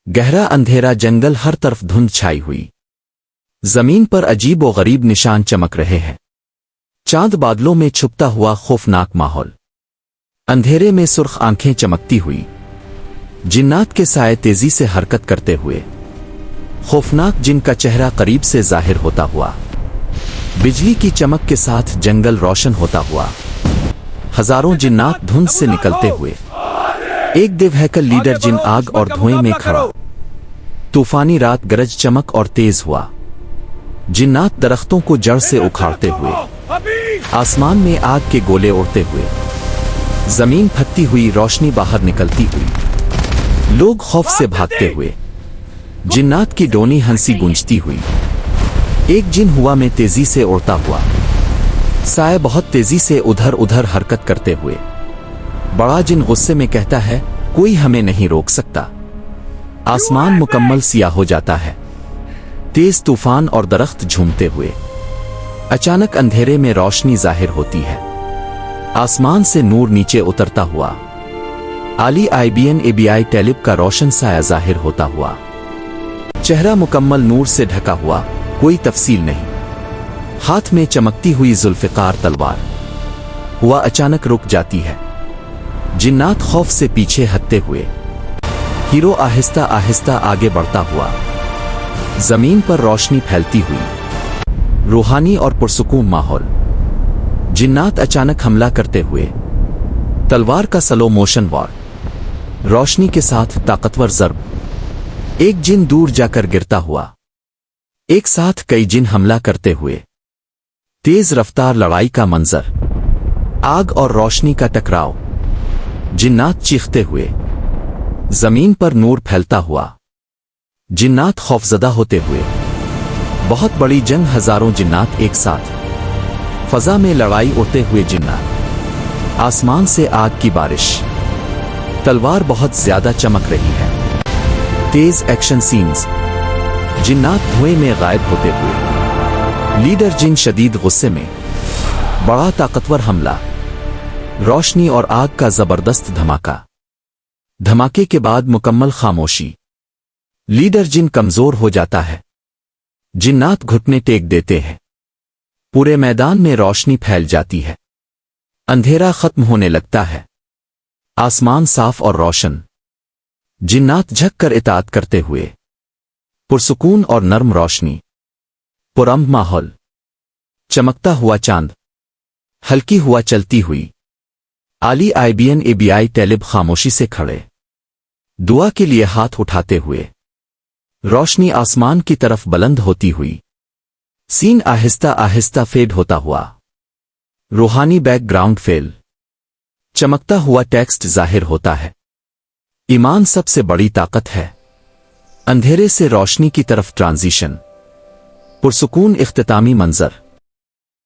गहरा अंधेरा जंगल, हर तरफ धुंध छाई हुई। जमीन पर अजीब व गरीब निशान चमक रहे हैं। चांद बादलों में छुपता हुआ खौफनाक माहौल। अंधेरे में सुर्ख आंखें चमकती हुई। जिन्नात के साए तेजी से हरकत करते हुए। खौफनाक जिनका चेहरा करीब से जाहिर होता हुआ। बिजली की चमक के साथ जंगल रोशन होता हुआ। हजारों जिन्नात धुंध से निकलते हुए। एक दिव्यहैकल लीडर जिन आग और धुएं में खड़ा। तूफानी रात, गरज, चमक और तेज हुआ। जिन्नात दरख्तों को जड़ से उखाड़ते हुए। आसमान में आग के गोले उड़ते हुए। जमीन फटती हुई, रोशनी बाहर निकलती हुई। लोग खौफ से भागते हुए। जिन्नात की डोनी हंसी गूंजती हुई। एक जिन हुआ में तेजी से उड़ता हुआ। साए बहुत तेजी से उधर उधर हरकत करते हुए। बड़ा जिन गुस्से में कहता है, कोई हमें नहीं रोक सकता। आसमान मुकम्मल सियाह हो जाता है। तेज तूफान और दरख्त झूमते हुए। अचानक अंधेरे में रोशनी जाहिर होती है। आसमान से नूर नीचे उतरता हुआ। आली आईबीएन एबीआई टैलिब का रोशन साया जाहिर होता हुआ। चेहरा मुकम्मल नूर से ढका हुआ, कोई तफसील नहीं। हाथ में चमकती हुई जुल्फिकार तलवार। हुआ अचानक रुक जाती है। जिन्नात खौफ से पीछे हटते हुए। हीरो आहिस्ता आहिस्ता आगे बढ़ता हुआ। जमीन पर रोशनी फैलती हुई। रूहानी और पुरसुकून माहौल। जिन्नात अचानक हमला करते हुए। तलवार का स्लो मोशन वार। रोशनी के साथ ताकतवर ज़र्ब। एक जिन दूर जाकर गिरता हुआ। एक साथ कई जिन हमला करते हुए। तेज रफ्तार लड़ाई का मंजर। आग और रोशनी का टकराव। जिन्नात चीखते हुए। जमीन पर नूर फैलता हुआ। जिन्नात खौफजदा होते हुए। बहुत बड़ी जंग, हजारों जिन्नात एक साथ। फजा में लड़ाई, उड़ते हुए जिन्नात। आसमान से आग की बारिश। तलवार बहुत ज्यादा चमक रही है। तेज एक्शन सीन्स। जिन्नात धुएं में गायब होते हुए। लीडर जिन शदीद गुस्से में। बड़ा ताकतवर हमला। रोशनी और आग का जबरदस्त धमाका। धमाके के बाद मुकम्मल खामोशी। लीडर जिन कमजोर हो जाता है। जिन्नात घुटने टेक देते हैं। पूरे मैदान में रोशनी फैल जाती है। अंधेरा खत्म होने लगता है। आसमान साफ और रोशन। जिन्नात झक कर इताअत करते हुए। पुरसुकून और नर्म रोशनी। पुरअमन माहौल। चमकता हुआ चांद। हल्की हुआ चलती हुई। आली आईबीएन एबीआई टैलिब खामोशी से खड़े। दुआ के लिए हाथ उठाते हुए। रोशनी आसमान की तरफ बुलंद होती हुई। सीन आहिस्ता आहिस्ता फेड होता हुआ। रूहानी बैकग्राउंड फेल। चमकता हुआ टेक्स्ट जाहिर होता है। ईमान सबसे बड़ी ताकत है। अंधेरे से रोशनी की तरफ ट्रांजिशन। पुरसुकून इख्तितामी मंजर।